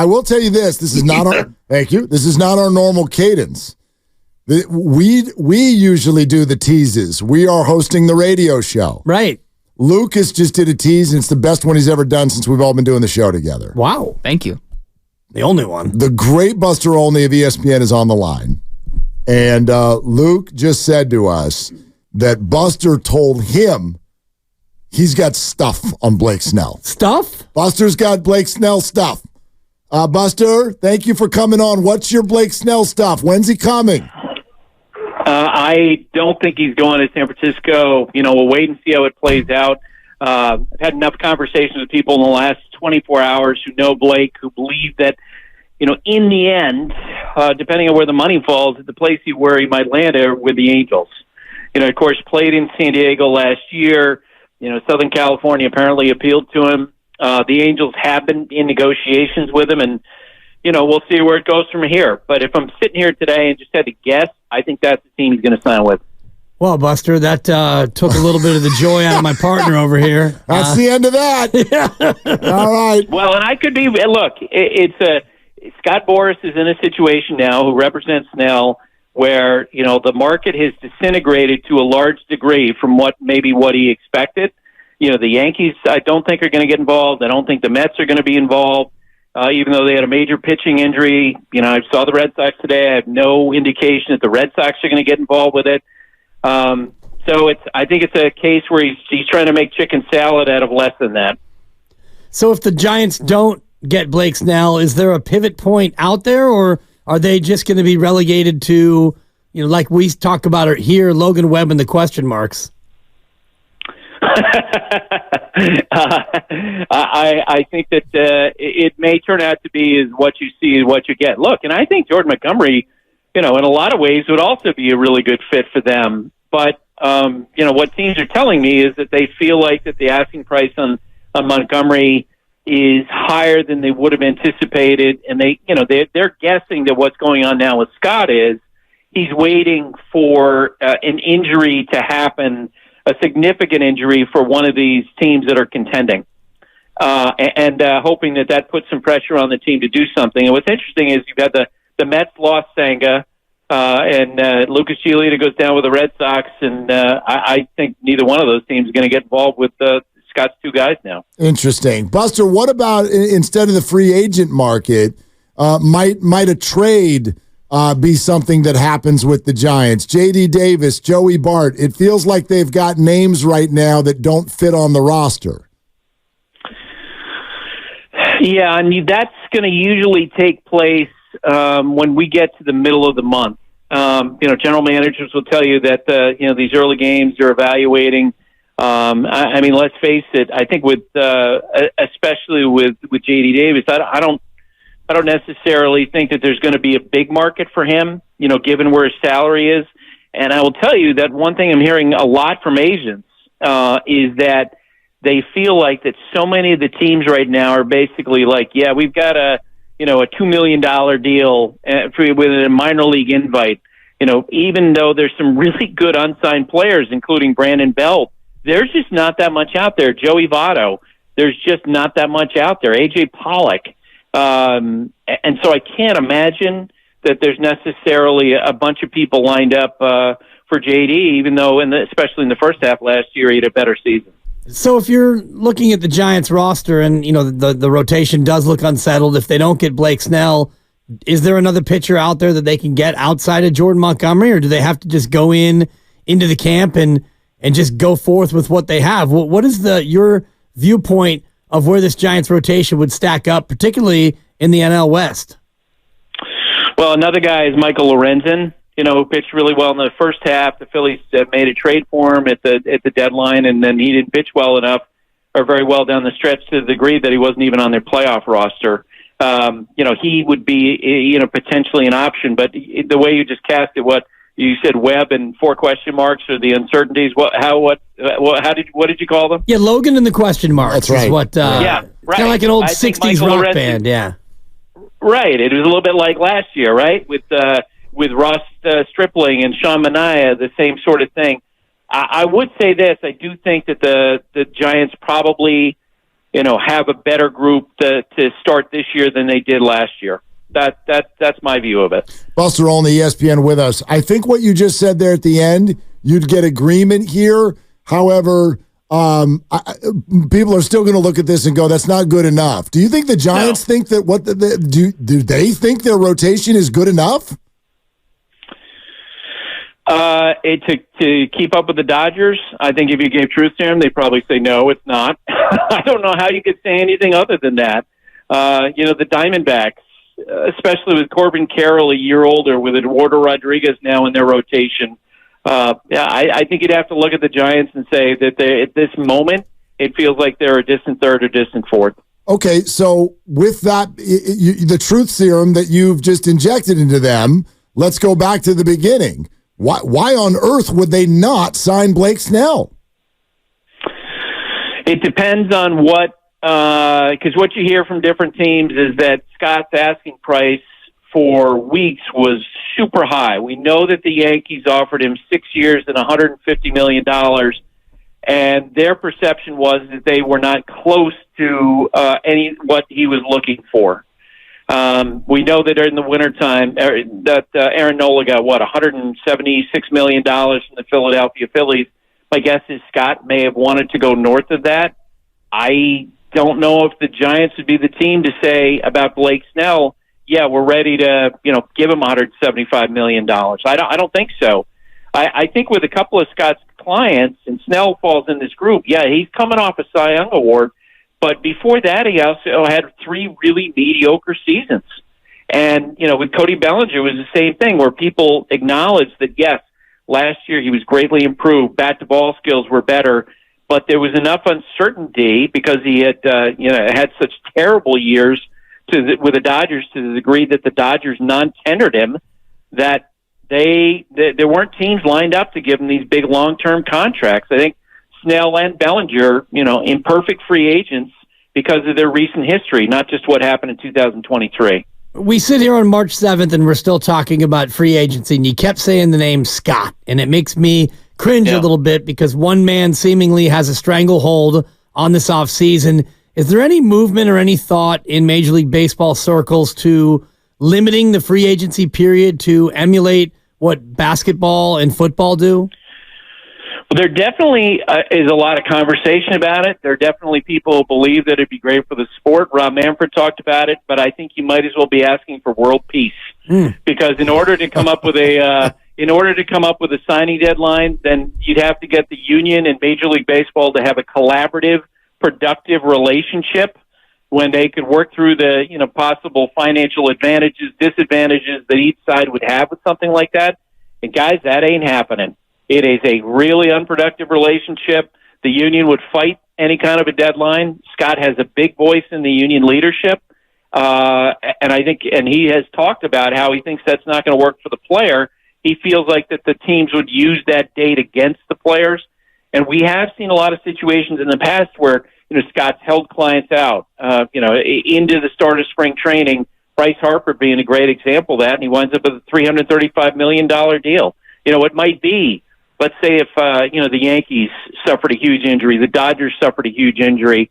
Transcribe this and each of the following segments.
I will tell you this. This is not our, thank you. This is not our normal cadence. We usually do the teases. We are hosting the radio show. Right. Lucas just did a tease, and it's the best one he's ever done since we've all been doing the show together. Wow. Thank you. The only one. The great Buster Olney of ESPN is on the line. And Luke just said to us that Buster told him he's got stuff on Blake Snell. Stuff? Buster's got Blake Snell stuff. Buster, thank you for coming on. What's your Blake Snell stuff? When's he coming? I don't think he's going to San Francisco. We'll wait and see how it plays out. I've had enough conversations with people in the last 24 hours who know Blake, who believe that, in the end, depending on where the money falls, the place where he might land are with the Angels. Of course, played in San Diego last year. Southern California apparently appealed to him. The Angels have been in negotiations with him, and we'll see where it goes from here. But if I'm sitting here today and just had to guess, I think that's the team he's going to sign with. Well, Buster, that took a little bit of the joy out of my partner over here. That's the end of that. Yeah. All right. Well, and I could be. Look, Scott Boras is in a situation now who represents Snell where the market has disintegrated to a large degree from what he expected. The Yankees, I don't think, are going to get involved. I don't think the Mets are going to be involved. Even though they had a major pitching injury, I saw the Red Sox today. I have no indication that the Red Sox are going to get involved with it. So I think it's a case where he's trying to make chicken salad out of less than that. So if the Giants don't get Blake Snell, is there a pivot point out there, or are they just going to be relegated to, like we talk about it here, Logan Webb and the question marks? I think that it may turn out to be is what you see is what you get. Look, and I think Jordan Montgomery, in a lot of ways would also be a really good fit for them. But, what teams are telling me is that they feel like that the asking price on Montgomery is higher than they would have anticipated. And they're guessing that what's going on now with Scott is he's waiting for an injury to happen, a significant injury for one of these teams that are contending, and hoping that puts some pressure on the team to do something. And what's interesting is you've had the Mets lost Senga, and Lucas Giolito goes down with the Red Sox, and I think neither one of those teams is going to get involved with Scott's two guys now. Interesting. Buster, what about instead of the free agent market, might a trade be something that happens with the Giants? J.D. Davis, Joey Bart, it feels like they've got names right now that don't fit on the roster. Yeah, I mean, that's going to usually take place when we get to the middle of the month. General managers will tell you that, these early games they're evaluating. I mean, let's face it, I think especially with J.D. Davis, I don't necessarily think that there's going to be a big market for him, given where his salary is. And I will tell you that one thing I'm hearing a lot from agents is that they feel like that so many of the teams right now are basically like, yeah, we've got a $2 million deal with a minor league invite. Even though there's some really good unsigned players, including Brandon Belt, there's just not that much out there. Joey Votto, there's just not that much out there. A.J. Pollock. And so I can't imagine that there's necessarily a bunch of people lined up for JD, even though, especially in the first half last year, he had a better season. So if you're looking at the Giants roster and, the rotation does look unsettled, if they don't get Blake Snell, is there another pitcher out there that they can get outside of Jordan Montgomery, or do they have to just go into the camp and just go forth with what they have? What is your viewpoint of where this Giants rotation would stack up, particularly in the NL West? Well, another guy is Michael Lorenzen, who pitched really well in the first half. The Phillies made a trade for him at the deadline, and then he didn't pitch well enough or very well down the stretch to the degree that he wasn't even on their playoff roster. He would be, potentially an option, but the way you just cast it, what you said, Webb and 4 question marks or the uncertainties. What did you call them? Yeah, Logan and the question marks. That's right. Is what, yeah, right. Kind of like an old I 60s rock Lorenzen, band, yeah. Right. It was a little bit like last year, right? With Ross Stripling and Sean Manaea, the same sort of thing. I would say this. I do think that the Giants probably have a better group to start this year than they did last year. That's my view of it. Buster Olney, ESPN, with us. I think what you just said there at the end, you'd get agreement here. However, people are still going to look at this and go, "That's not good enough." Do you think the Giants think that do they think their rotation is good enough? To keep up with the Dodgers, I think if you gave truth to them, they'd probably say no, it's not. I don't know how you could say anything other than that. The Diamondbacks, especially with Corbin Carroll a year older, with Eduardo Rodriguez now in their rotation. I think you'd have to look at the Giants and say that at this moment, it feels like they're a distant third or distant fourth. Okay, so with that, the truth serum that you've just injected into them, let's go back to the beginning. Why on earth would they not sign Blake Snell? It depends on because what you hear from different teams is that Scott's asking price for weeks was super high. We know that the Yankees offered him 6 years and $150 million, and their perception was that they were not close to what he was looking for. We know that in the wintertime, that Aaron Nola got, $176 million from the Philadelphia Phillies. My guess is Scott may have wanted to go north of that. I don't know if the Giants would be the team to say about Blake Snell, yeah, we're ready to, give him $175 million. I don't think so. I think with a couple of Scott's clients, and Snell falls in this group, yeah, he's coming off a Cy Young Award, but before that, he also had 3 really mediocre seasons. And, with Cody Bellinger, it was the same thing, where people acknowledged that, yes, last year he was greatly improved, bat-to-ball skills were better, but there was enough uncertainty because he had, had such terrible years with the Dodgers, to the degree that the Dodgers non-tendered him, that there weren't teams lined up to give him these big long-term contracts. I think Snell and Bellinger, imperfect free agents because of their recent history, not just what happened in 2023. We sit here on March 7th and we're still talking about free agency, and you kept saying the name Scott, and it makes me cringe a little bit because one man seemingly has a stranglehold on this offseason. Is there any movement or any thought in Major League Baseball circles to limiting the free agency period to emulate what basketball and football do? Well, there definitely is a lot of conversation about it. There are definitely people who believe that it'd be great for the sport. Rob Manfred talked about it, but I think you might as well be asking for world peace because in order to come up with a signing deadline, then you'd have to get the union and Major League Baseball to have a collaborative, productive relationship when they could work through the possible financial advantages, disadvantages that each side would have with something like that. And guys, that ain't happening. It is a really unproductive relationship. The union would fight any kind of a deadline. Scott has a big voice in the union leadership, and he has talked about how he thinks that's not going to work for the player. He feels like that the teams would use that date against the players. And we have seen a lot of situations in the past where, Scott's held clients out, into the start of spring training, Bryce Harper being a great example of that, and he winds up with a $335 million deal. It might be, let's say if, the Yankees suffered a huge injury, the Dodgers suffered a huge injury,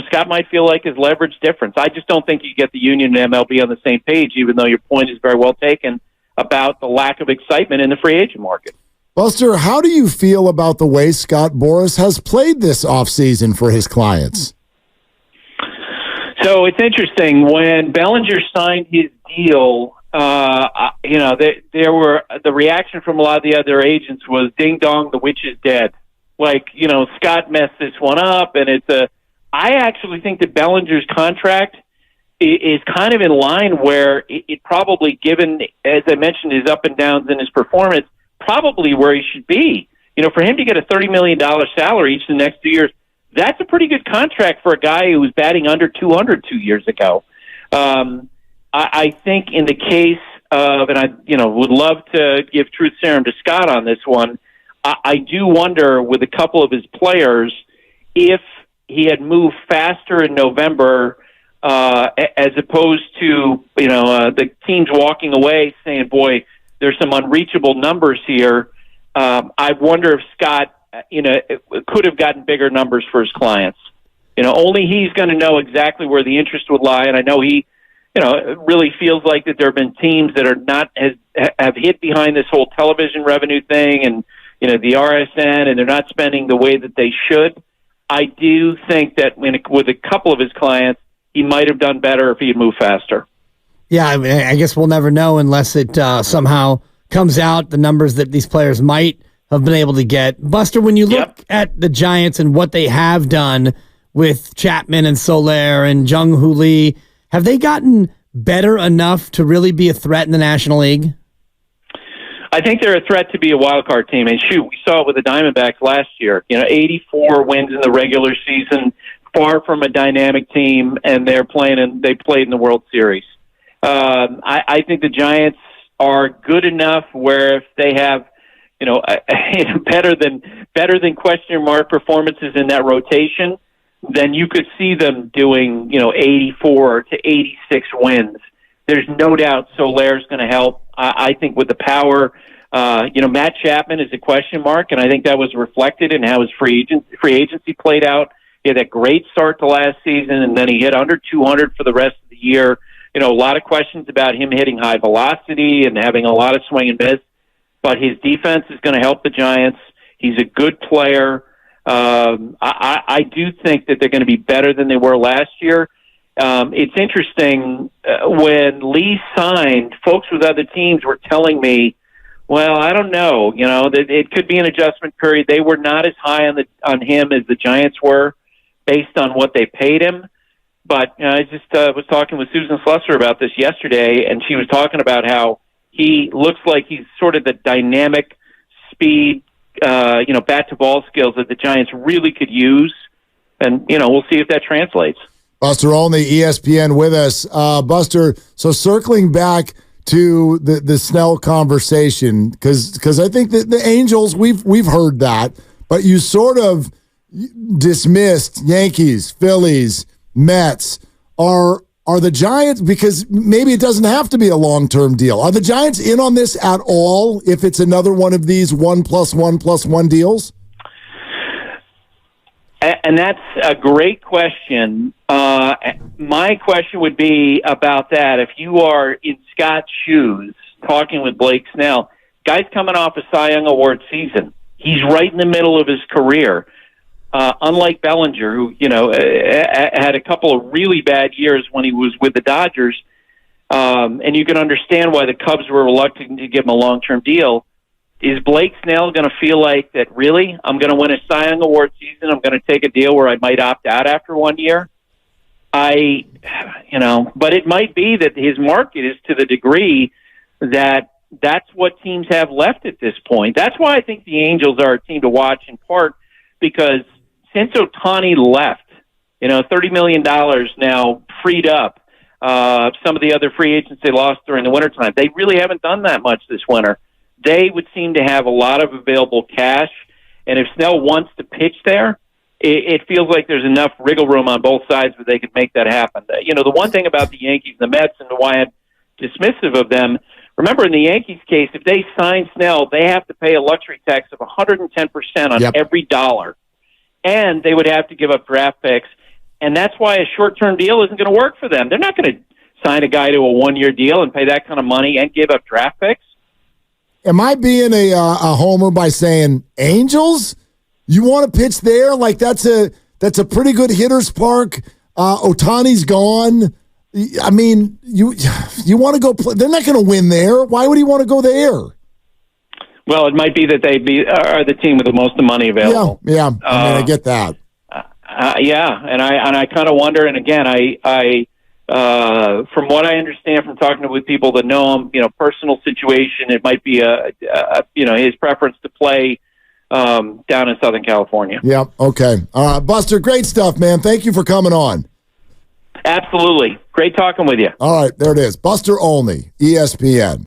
Scott might feel like his leverage difference. I just don't think you get the union and MLB on the same page, even though your point is very well taken about the lack of excitement in the free agent market. Buster, how do you feel about the way Scott Boras has played this offseason for his clients? So it's interesting. When Bellinger signed his deal, there were the reaction from a lot of the other agents was "Ding dong, the witch is dead." Like, Scott messed this one up, and I actually think that Bellinger's contract is kind of in line where it probably, given, as I mentioned, his up and downs in his performance, probably where he should be. For him to get a $30 million salary each of the next 2 years, that's a pretty good contract for a guy who was batting under 200 2 years ago. I think in the case of, and I would love to give truth serum to Scott on this one, I do wonder with a couple of his players if he had moved faster in November as opposed to, the teams walking away saying, boy, there's some unreachable numbers here. I wonder if Scott, could have gotten bigger numbers for his clients. Only he's going to know exactly where the interest would lie. And I know he, it really feels like that there have been teams that are not have hit behind this whole television revenue thing and, the RSN, and they're not spending the way that they should. I do think that with a couple of his clients, he might have done better if he had moved faster. Yeah, I guess we'll never know unless it somehow comes out, the numbers that these players might have been able to get. Buster, when you look at the Giants and what they have done with Chapman and Soler and Jung-Hoo Lee, have they gotten better enough to really be a threat in the National League? I think they're a threat to be a wild card team. And shoot, we saw it with the Diamondbacks last year. 84 wins in the regular season, far from a dynamic team, and they played in the World Series. I think the Giants are good enough where if they have, better than question mark performances in that rotation, then you could see them doing, 84 to 86 wins. There's no doubt Soler's going to help. I think with the power, Matt Chapman is a question mark, and I think that was reflected in how his free agency played out. He had that great start to last season, and then he hit under 200 for the rest of the year. A lot of questions about him hitting high velocity and having a lot of swing and miss, but his defense is going to help the Giants. He's a good player. I do think that they're going to be better than they were last year. It's interesting, when Lee signed, folks with other teams were telling me, well, I don't know, that it could be an adjustment period. They were not as high on him as the Giants were based on what they paid him. But I just was talking with Susan Slusser about this yesterday, and she was talking about how he looks like he's sort of the dynamic speed, bat-to-ball skills that the Giants really could use. And, we'll see if that translates. Buster Olney, ESPN with us. Buster, so circling back to the Snell conversation, because I think that the Angels, we've heard that, but you sort of dismissed Yankees, Phillies, Mets. Are the Giants, because maybe it doesn't have to be a long-term deal, are the Giants in on this at all if it's another one of these 1+1+1 deals? And that's a great question. My question would be about that. If you are in Scott's shoes talking with Blake Snell, guy's coming off a Cy Young Award season. He's right in the middle of his career. Unlike Bellinger, who, had a couple of really bad years when he was with the Dodgers, and you can understand why the Cubs were reluctant to give him a long-term deal. Is Blake Snell going to feel like that, really, I'm going to win a Cy Young Award season, I'm going to take a deal where I might opt out after 1 year? But it might be that his market is to the degree that that's what teams have left at this point. That's why I think the Angels are a team to watch, in part because since Ohtani left, $30 million now freed up. Some of the other free agents they lost during the wintertime, they really haven't done that much this winter. They would seem to have a lot of available cash, and if Snell wants to pitch there, it feels like there's enough wriggle room on both sides that they could make that happen. The one thing about the Yankees and the Mets, and why I'm dismissive of them, remember in the Yankees case, if they sign Snell, they have to pay a luxury tax of 110% on every dollar, and they would have to give up draft picks, and that's why a short-term deal isn't going to work for them. They're not going to sign a guy to a one-year deal and pay that kind of money and give up draft picks. Am I being a homer by saying Angels? You want to pitch there? Like that's a pretty good hitter's park. Ohtani's gone. I mean, you want to go play. They're not going to win there. Why would he want to go there? Well, it might be that they are the team with the most money available. Yeah. I get that. And I kind of wonder. And again, I from what I understand from talking with people that know him, personal situation, it might be his preference to play down in Southern California. Yeah. Okay. Buster, great stuff, man. Thank you for coming on. Absolutely. Great talking with you. All right. There it is. Buster Olney, ESPN.